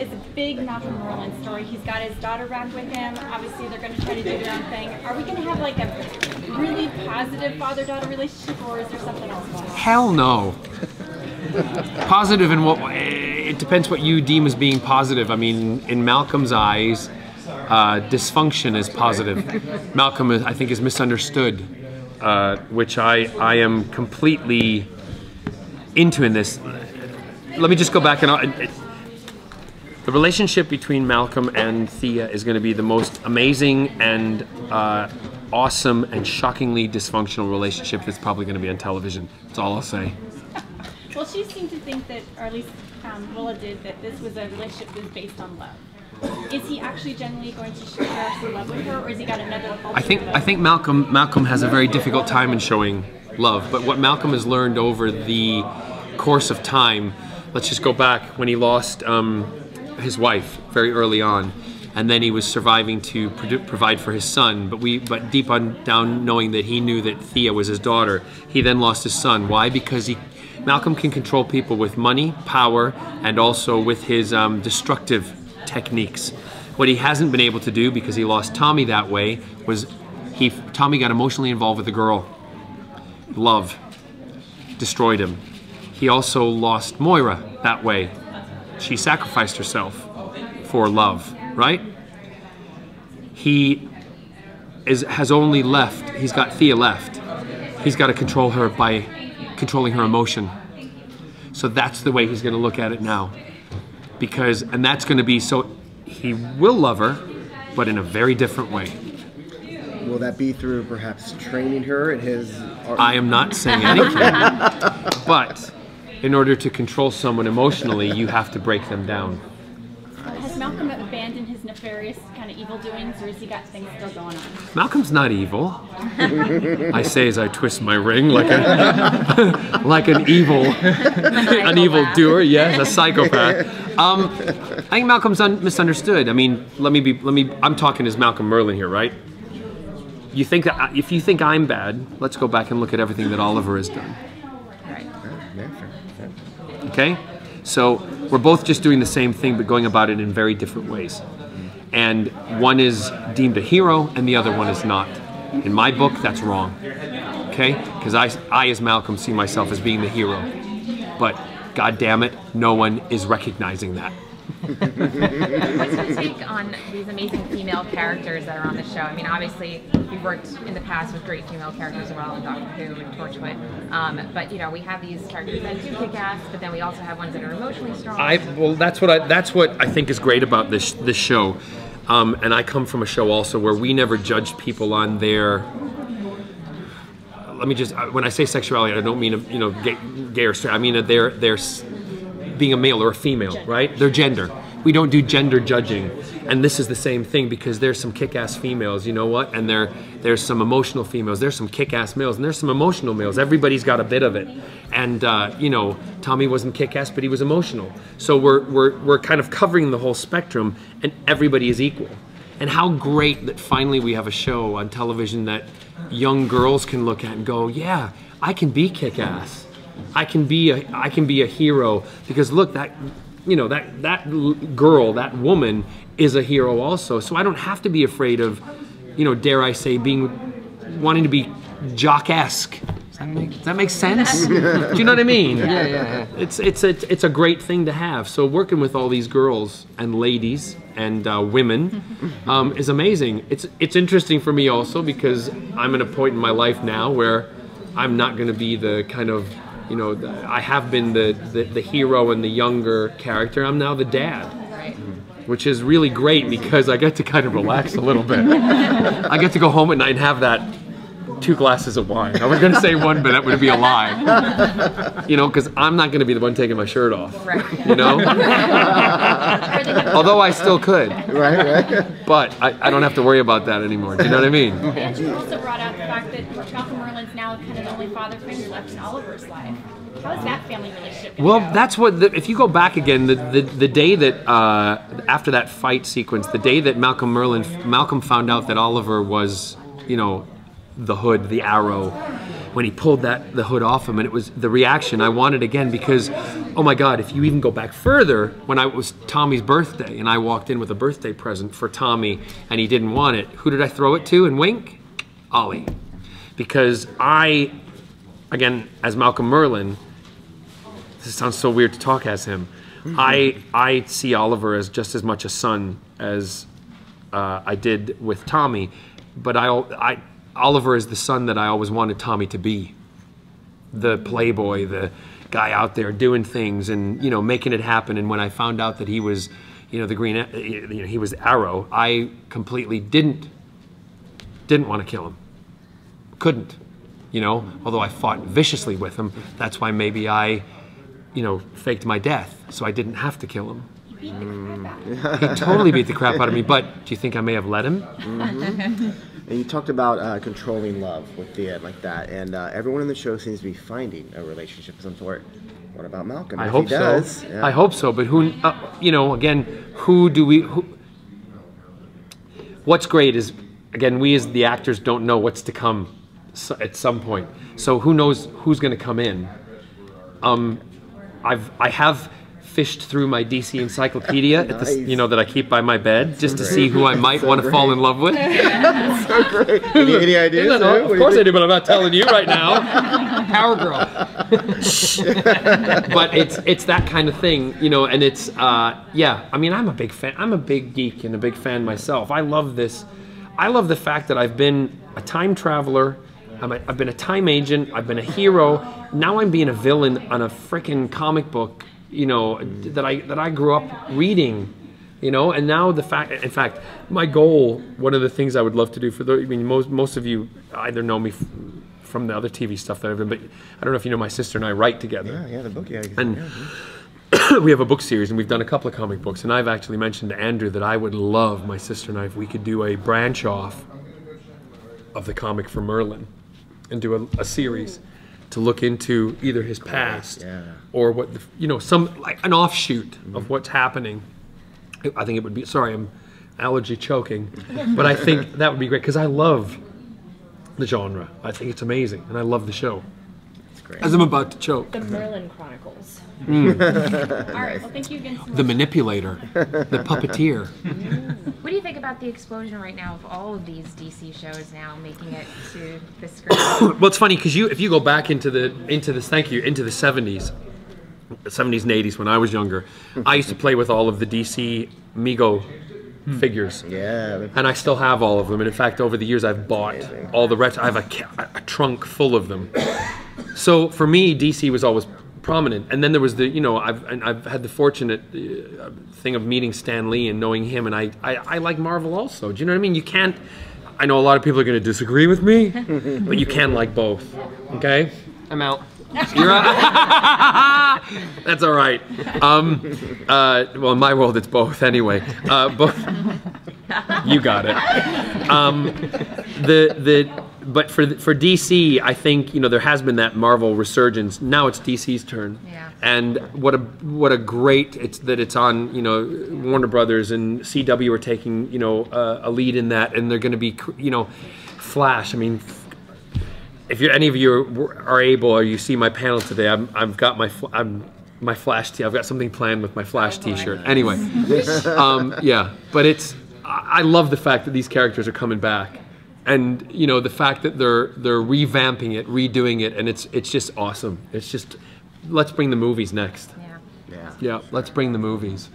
is a big Malcolm Merlyn story. He's got his daughter back with him. Obviously, they're going to try to do their own thing. Are we going to have like a really positive father-daughter relationship, or is there something else going on? Hell no. Positive in what? It depends what you deem as being positive. I mean, in Malcolm's eyes, dysfunction is positive. Malcolm, I think, is misunderstood, which I am completely into in this. Let me just go back and the relationship between Malcolm and Thea is going to be the most amazing and awesome and shockingly dysfunctional relationship that's probably going to be on television. That's all I'll say. Well, she seemed to think that, or at least Willa did, that this was a relationship that was based on love. Is he actually genuinely going to share some love with her, or has he got another? I think Malcolm has a very difficult time in showing love. But what Malcolm has learned over the course of time, let's just go back when he lost his wife very early on, and then he was surviving to provide for his son. But deep down, knowing that he knew that Thea was his daughter, he then lost his son. Why? Because Malcolm can control people with money, power, and also with his destructive techniques. What he hasn't been able to do, because he lost Tommy that way, was Tommy got emotionally involved with the girl. Love destroyed him. He also lost Moira that way. She sacrificed herself for love, right? He has only left, he's got Thea left. He's got to control her by controlling her emotion. So that's the way he's going to look at it now. And that's going to be, so he will love her, but in a very different way. Will that be through perhaps training her in his art? I am not saying anything, but in order to control someone emotionally, you have to break them down. Has Malcolm abandoned his nefarious kind of evil doings, or has he got things still going on? Malcolm's not evil. I say as I twist my ring like an evil doer. Yes, a psychopath. I think Malcolm's misunderstood. I mean, I'm talking as Malcolm Merlyn here, right? You think that if you think I'm bad, let's go back and look at everything that Oliver has done. Right. Okay? So we're both just doing the same thing, but going about it in very different ways. And one is deemed a hero, and the other one is not. In my book, that's wrong. Okay? Because I, as Malcolm, see myself as being the hero. But, God damn it, no one is recognizing that. What's your take on these amazing female characters that are on the show? I mean, obviously, we've worked in the past with great female characters as well, in Doctor Who and Torchwood. But you know, we have these characters that do kick ass, but then we also have ones that are emotionally strong. Well, that's what I think is great about this show. And I come from a show also where we never judge people on their. Let me just. When I say sexuality, I don't mean gay or straight. I mean they're being a male or a female, right? Their gender. We don't do gender judging, and this is the same thing, because there's some kick-ass females, you know what? And there's some emotional females. There's some kick-ass males, and there's some emotional males. Everybody's got a bit of it, and you know, Tommy wasn't kick-ass, but he was emotional. So we're kind of covering the whole spectrum, and everybody is equal. And how great that finally we have a show on television that young girls can look at and go, yeah, I can be kick-ass. I can be a hero, because look, that girl, that woman is a hero also. So I don't have to be afraid of, dare I say, wanting to be jock-esque. Does that make sense? Do you know what I mean? Yeah. It's a great thing to have. So working with all these girls and ladies and women is amazing. It's interesting for me also, because I'm at a point in my life now where I'm not going to be the kind of, I have been the hero and the younger character. I'm now the dad, which is really great, because I get to kind of relax a little bit. I get to go home at night and have that 2 glasses of wine. I was going to say 1, but that would be a lie. Because I'm not going to be the one taking my shirt off. Right. Although I still could. Right. But I don't have to worry about that anymore. Do you know what I mean? And you also brought out the fact that Malcolm Merlyn's now kind of the only father figure left in Oliver's life. How is that family relationship going to go? That's what, if you go back again, the day that, after that fight sequence, the day that Malcolm found out that Oliver was, the Hood, the Arrow, when he pulled the hood off him, and it was the reaction I wanted again, because, oh my God, if you even go back further, when it was Tommy's birthday and I walked in with a birthday present for Tommy and he didn't want it, who did I throw it to and wink? Ollie. Because again, as Malcolm Merlyn, this sounds so weird to talk as him, I see Oliver as just as much a son as I did with Tommy, but Oliver is the son that I always wanted Tommy to be. The playboy, the guy out there doing things and, you know, making it happen. And when I found out that he was, you know, the green, he was Arrow, I completely didn't want to kill him. Couldn't, you know, although I fought viciously with him. That's why maybe I, you know, faked my death so I didn't have to kill him. He beat the crap out of you. He totally beat the crap out of me, but do you think I may have let him? And you talked about controlling love with the like that, and everyone in the show seems to be finding a relationship of some sort. What about Malcolm? I If hope he does, so. yeah. I hope so, but who, you know, again, what's great is, again, we as the actors don't know what's to come at some point. So who knows who's going to come in? I have fished through my DC encyclopedia at this, you know, that I keep by my bed, just to see who I might want to fall in love with. So great. Any ideas? Of course I do, but I'm not telling you right now. Power girl. But it's that kind of thing, you know, and it's yeah. I mean, I'm a big fan. I'm a big geek and a big fan myself. I love this. I love the fact that I've been a time traveler. I've been a time agent. I've been a hero. Now I'm being a villain on a freaking comic book, you know, that I grew up reading, you know, and now in fact, my goal, one of the things I would love to do for I mean, most of you either know me from the other TV stuff that I've done, but I don't know if you know my sister and I write together. Yeah, the book, yeah. And we have a book series, and we've done a couple of comic books, and I've actually mentioned to Andrew that I would love, my sister and I, if we could do a branch off of the comic for Merlyn and do a series to look into either his past or what, you know, some, like an offshoot of what's happening. I think it would be, sorry, I'm allergy choking, but I think that would be great because I love the genre. I think it's amazing, and I love the show. It's great. As I'm about to choke. The Merlyn Chronicles. All right, well, thank you again so much. The manipulator, the puppeteer. What do you think about the explosion right now of all of these DC shows now making it to the screen? Well, it's funny because if you go back into the 70s and 80s when I was younger, I used to play with all of the DC Mego figures. Yeah. And I still have all of them. And in fact, over the years, I've bought all the rest. I have a trunk full of them. So for me, DC was always prominent. And then there was the, you know, I've had the fortunate thing of meeting Stan Lee and knowing him. And I like Marvel also. Do you know what I mean? You can't, I know a lot of people are going to disagree with me, but you can like both. Okay? I'm out. You're out. That's all right. Well, in my world, it's both anyway. Both. You got it. But for DC, I think, you know, there has been that Marvel resurgence. Now it's DC's turn. Yeah. And what a great it's on, you know, Warner Brothers and CW are taking, you know, a lead in that, and they're going to be, you know, Flash. I mean, if any of you are able, or you see my panel today, I've got my Flash tee. I've got something planned with my Flash T-shirt. Anyway, yeah. But I love the fact that these characters are coming back, and you know the fact that they're revamping it, redoing it, and it's just awesome. It's just, let's bring the movies next. Yeah. Yeah. Let's bring the movies.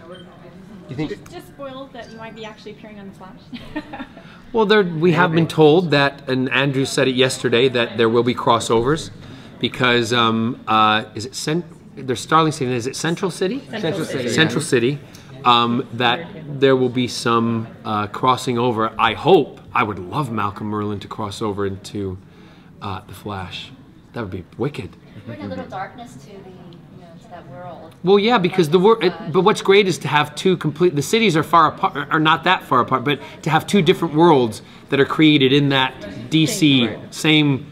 You think? Just spoiled that you might be actually appearing on The Flash. Well, we have been told that, and Andrew said it yesterday, that there will be crossovers because is it there's Starling City, is it Central City? Central City. Central City. That there will be some crossing over. I hope. I would love Malcolm Merlyn to cross over into The Flash. That would be wicked. Bring a little darkness to that world. Well, yeah, because but what's great is to have the cities are far apart, are not that far apart, but to have two different worlds that are created in that DC same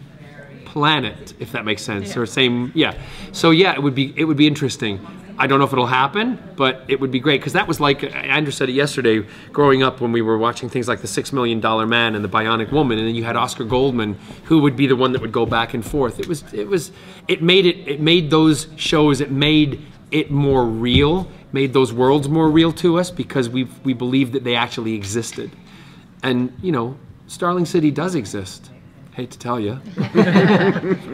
planet, if that makes sense, or same, yeah. So yeah, it would be interesting. I don't know if it'll happen, but it would be great, because that was like, Andrew said it yesterday, growing up when we were watching things like The $6 Million Man and The Bionic Woman, and then you had Oscar Goldman, who would be the one that would go back and forth. It made those shows, it made it more real, made those worlds more real to us, because we believed that they actually existed. And, you know, Starling City does exist. Hate to tell you.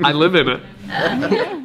I live in it.